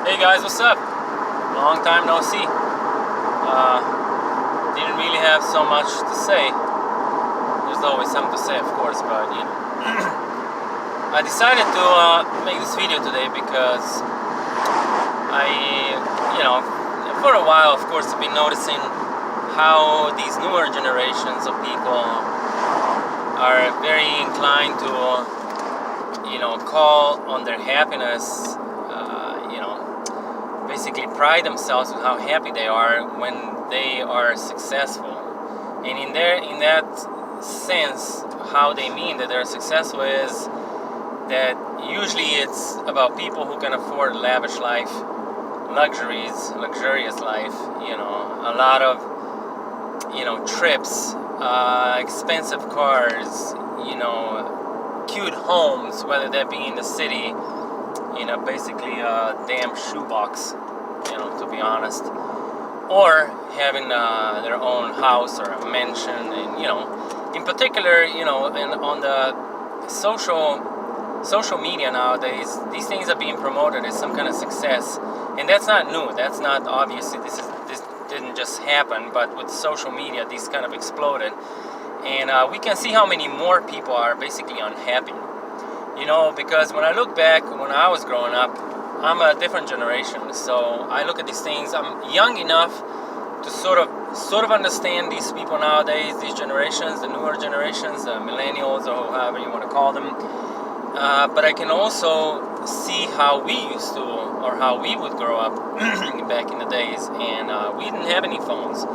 Hey guys, what's up? Long time no see. Didn't really have so much to say. There's always something to say, of course, but you know. I decided to make this video today because for a while, of course, I've been noticing how these newer generations of people are very inclined to, call on their happiness. Basically pride themselves with how happy they are when they are successful, and in that sense, how they mean that they're successful is that usually it's about people who can afford lavish life, luxurious life, a lot of trips, expensive cars, cute homes, whether that be in the city, basically a damn shoebox, to be honest, or having their own house or a mansion, and in particular, and on the social media nowadays, these things are being promoted as some kind of success, and that's not new. That's not, obviously this didn't just happen, but with social media, these kind of exploded, and we can see how many more people are basically unhappy. Because when I look back, when I was growing up, I'm a different generation, so I look at these things. I'm young enough to sort of understand these people nowadays, these generations, the newer generations, the millennials, or however you want to call them. But I can also see how we used to, or how we would grow up back in the days, and we didn't have any phones.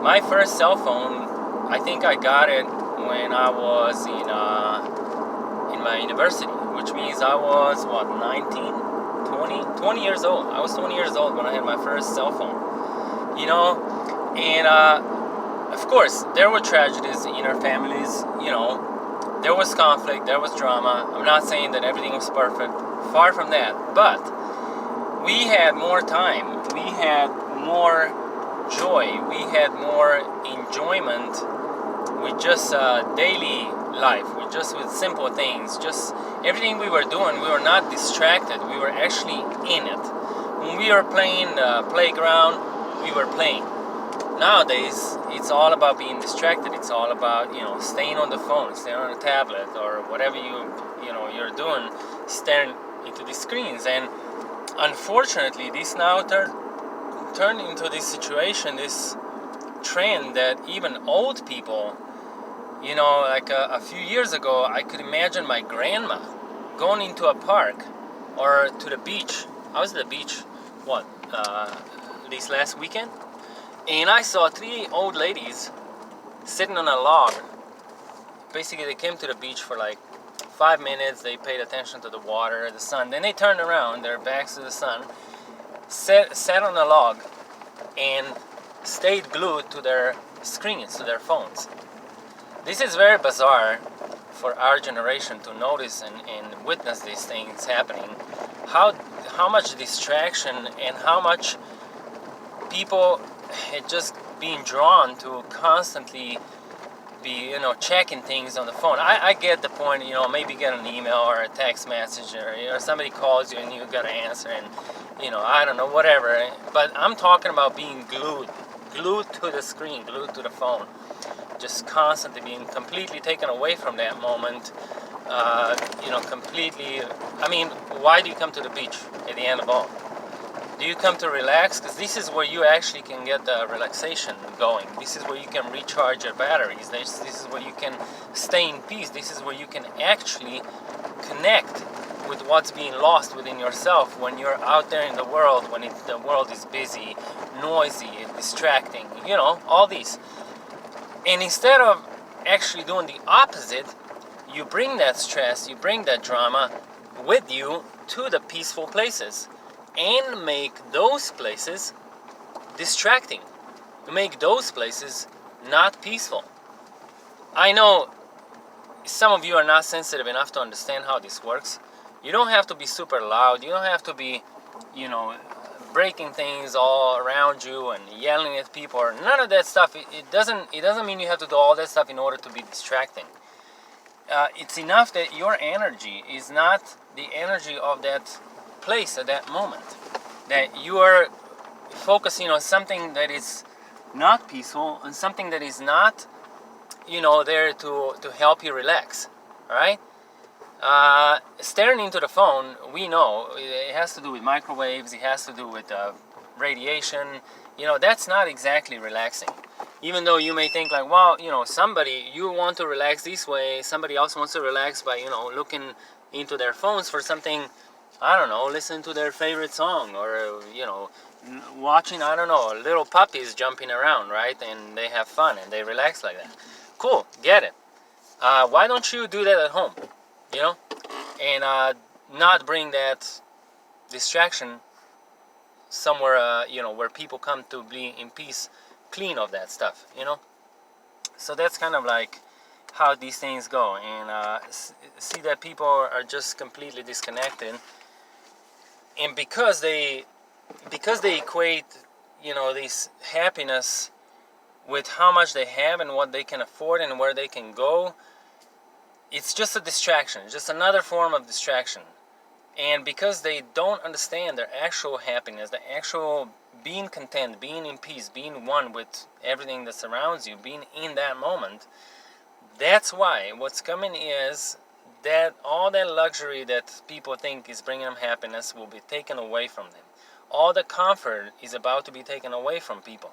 My first cell phone, I think I got it when I was in my university, which means I was 20 years old. I was 20 years old when I had my first cell phone, and of course there were tragedies in our families, there was conflict, there was drama. I'm not saying that everything was perfect, far from that, but we had more time, we had more joy, we had more enjoyment with just daily life, with simple things, just everything we were doing. We were not distracted, we were actually in it. When we were playing the playground, we were playing. Nowadays, it's all about being distracted. It's all about, staying on the phone, staying on the tablet, or whatever you're doing, staring into the screens. And unfortunately, this now turned into this situation, this trend that even old people, like a few years ago, I could imagine my grandma going into a park or to the beach. I was at the beach, this last weekend, and I saw 3 old ladies sitting on a log. Basically, they came to the beach for like 5 minutes, they paid attention to the water, the sun, then they turned around, their backs to the sun, sat on a log, and stayed glued to their screens, to their phones. This is very bizarre for our generation to notice and witness these things happening. How much distraction and how much people had just been drawn to constantly be, checking things on the phone. I get the point, maybe get an email or a text message, or somebody calls you and you gotta answer, and I don't know, whatever. But I'm talking about being glued to the screen, glued to the phone, just constantly being completely taken away from that moment. Completely. I mean, why do you come to the beach at the end of all? Do you come to relax? Because this is where you actually can get the relaxation going. This is where you can recharge your batteries. This is where you can stay in peace. This is where you can actually connect with what's being lost within yourself when you're out there in the world, when the world is busy, noisy, distracting, all these. And instead of actually doing the opposite, you bring that stress, you bring that drama with you to the peaceful places, and make those places distracting, make those places not peaceful. I know some of you are not sensitive enough to understand how this works. You don't have to be super loud, you don't have to be, breaking things all around you and yelling at people, or none of that stuff. It doesn't mean you have to do all that stuff in order to be distracting. It's enough that your energy is not the energy of that place at that moment. that you are focusing on something that is not peaceful, and something that is not, there to help you relax. All right. Staring into the phone, we know it has to do with microwaves. It has to do with radiation. That's not exactly relaxing. Even though you may think like, well, somebody, you want to relax this way, somebody else wants to relax by, looking into their phones for something, I don't know, listen to their favorite song, or, watching, I don't know, little puppies jumping around, right? And they have fun and they relax like that. Cool, get it. Why don't you do that at home, and not bring that distraction somewhere, where people come to be in peace, clean of that stuff, So that's kind of like how these things go, and see that people are just completely disconnected, and because they equate, this happiness with how much they have and what they can afford and where they can go. It's just a distraction, just another form of distraction. And because they don't understand their actual happiness, the actual being content, being in peace, being one with everything that surrounds you, being in that moment, that's why what's coming is that all that luxury that people think is bringing them happiness will be taken away from them. All the comfort is about to be taken away from people.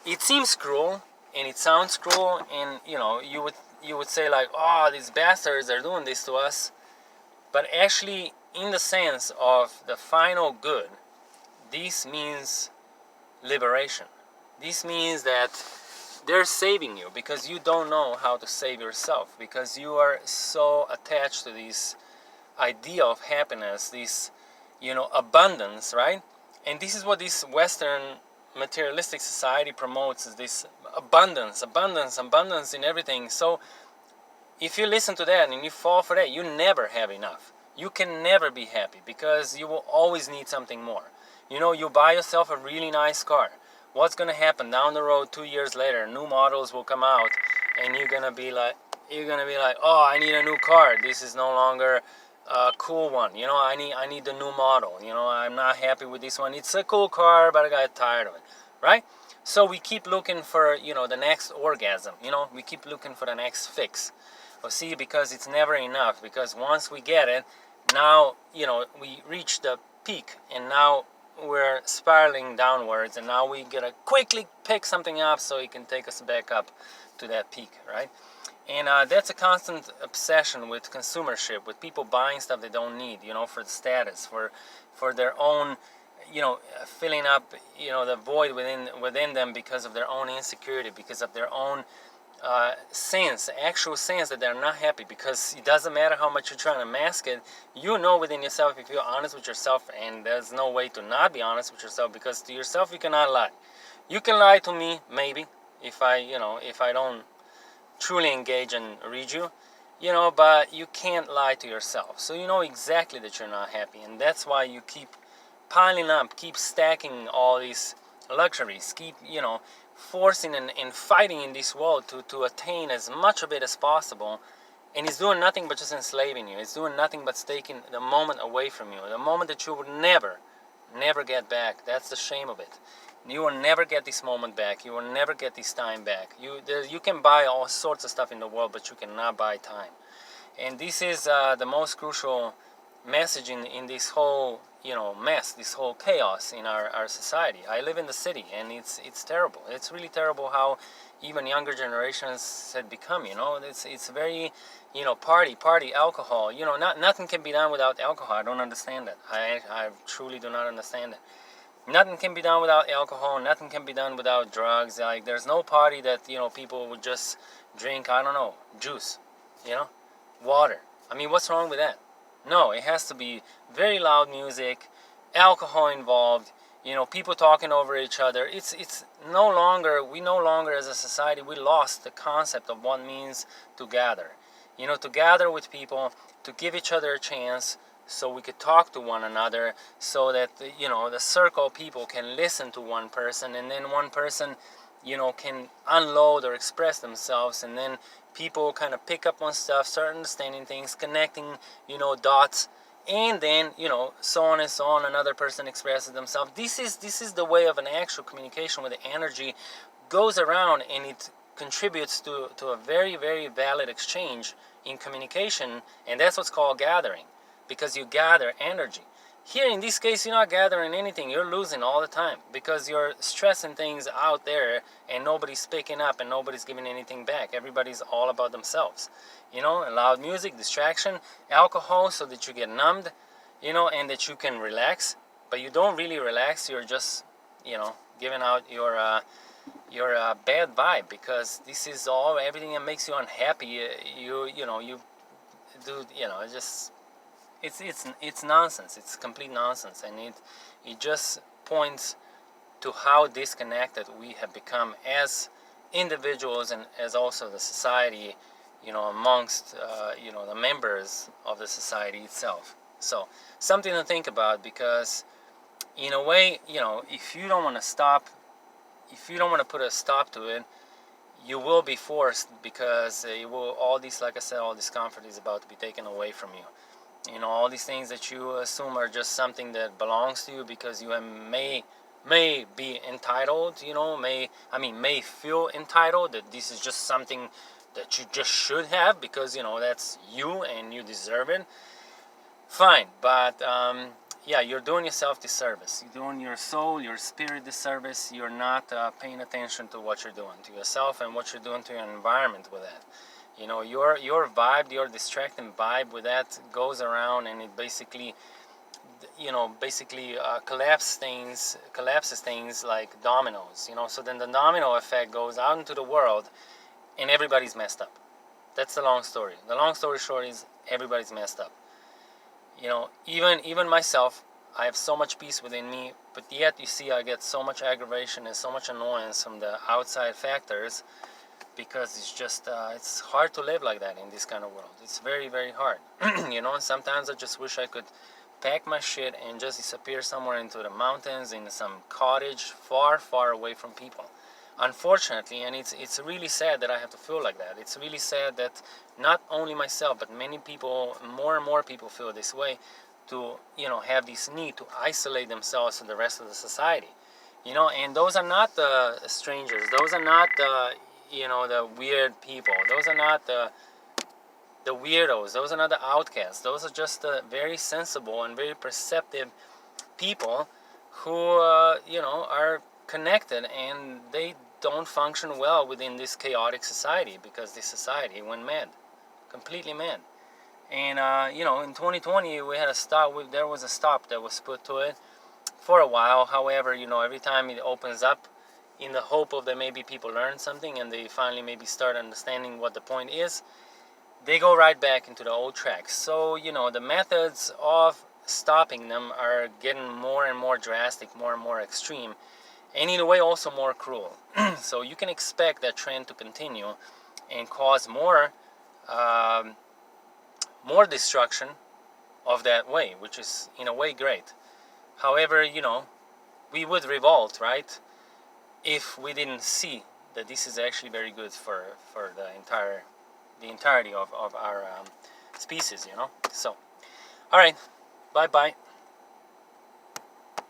It seems cruel, and it sounds cruel, and you would say like, oh, these bastards are doing this to us. But actually, in the sense of the final good, this means liberation. This means that they're saving you because you don't know how to save yourself, because you are so attached to this idea of happiness, this, abundance, right? And this is what this Western materialistic society promotes, is this abundance in everything. So if you listen to that and you fall for that, you never have enough. You can never be happy because you will always need something more. You buy yourself a really nice car. What's going to happen down the road 2 years later? New models will come out, and you're going to be like, oh, I need a new car. This is no longer a cool one. I need the new model. I'm not happy with this one. It's a cool car, but I got tired of it, right? So we keep looking for, the next orgasm. We keep looking for the next fix. Well, see, because it's never enough. Because once we get it, now, we reach the peak, and now we're spiraling downwards, and now we gotta quickly pick something up so it can take us back up to that peak, right? And that's a constant obsession with consumership, with people buying stuff they don't need, for the status, for their own, filling up, the void within them because of their own insecurity, because of their own actual sense that they're not happy. Because it doesn't matter how much you're trying to mask it, within yourself, if you're honest with yourself, and there's no way to not be honest with yourself, because to yourself you cannot lie. You can lie to me, maybe, if I don't truly engage and read you, but you can't lie to yourself. So you know exactly that you're not happy, and that's why you keep piling up, keep stacking all these luxuries, keep, forcing and fighting in this world to attain as much of it as possible. And it's doing nothing but just enslaving you. It's doing nothing but taking the moment away from you, the moment that you would never get back. That's the shame of it. You will never get this moment back. You will never get this time back. You can buy all sorts of stuff in the world, but you cannot buy time. And this is the most crucial message in this whole mess, this whole chaos in our society. I live in the city, and it's terrible. It's really terrible how even younger generations had become. It's very party, alcohol. Nothing can be done without alcohol. I don't understand that. I truly do not understand it. Nothing can be done without alcohol. Nothing can be done without drugs. Like, there's no party that people would just drink, I don't know, juice, water. I mean, what's wrong with that? No, it has to be very loud music, alcohol involved, people talking over each other. It's no longer as a society, we lost the concept of what it means to gather. To gather with people, to give each other a chance, so we could talk to one another, so that the circle of people can listen to one person, and then one person can unload or express themselves, and then people kind of pick up on stuff, start understanding things, connecting dots, and then, so on and so on, another person expresses themselves. This is the way of an actual communication, where the energy goes around and it contributes to a very, very valid exchange in communication, and that's what's called gathering, because you gather energy. Here in this case, you're not gathering anything, you're losing all the time, because you're stressing things out there and nobody's picking up and nobody's giving anything back. Everybody's all about themselves. Loud music, distraction, alcohol, so that you get numbed, and that you can relax. But you don't really relax, you're just, giving out your bad vibe, because this is everything that makes you unhappy. You do, it's nonsense. It's complete nonsense, and it just points to how disconnected we have become as individuals, and as also the society, amongst the members of the society itself. So something to think about, because in a way, if you don't want to put a stop to it, you will be forced, because all these, like I said, all this comfort is about to be taken away from you. All these things that you assume are just something that belongs to you because you may be entitled, may feel entitled, that this is just something that you just should have because, that's you and you deserve it. Fine, but you're doing yourself disservice. You're doing your soul, your spirit disservice. You're not paying attention to what you're doing to yourself and what you're doing to your environment with that. Your vibe, your distracting vibe with that goes around, and it basically collapses things like dominoes. So then the domino effect goes out into the world, and everybody's messed up. That's the long story. The long story short is everybody's messed up. Even myself, I have so much peace within me, but yet you see I get so much aggravation and so much annoyance from the outside factors, because it's just it's hard to live like that in this kind of world. It's very, very hard. And sometimes I just wish I could pack my shit and just disappear somewhere into the mountains, in some cottage far, far away from people. Unfortunately, and it's really sad that I have to feel like that. It's really sad that not only myself, but many people, more and more people, feel this way, to have this need to isolate themselves from the rest of the society. And those are not the strangers. Those are not the the weird people. Those are not the weirdos. Those are not the outcasts. Those are just the very sensible and very perceptive people who are connected, and they don't function well within this chaotic society, because this society went mad, completely mad. And in 2020 we had a stop. There was a stop that was put to it for a while. However, every time it opens up, in the hope of that maybe people learn something and they finally maybe start understanding what the point is, they go right back into the old tracks. So the methods of stopping them are getting more and more drastic, more and more extreme, and in a way also more cruel. So you can expect that trend to continue and cause more destruction of that way, which is in a way great. However, we would revolt, right, if we didn't see that this is actually very good for the entirety of our species. So all right, bye bye.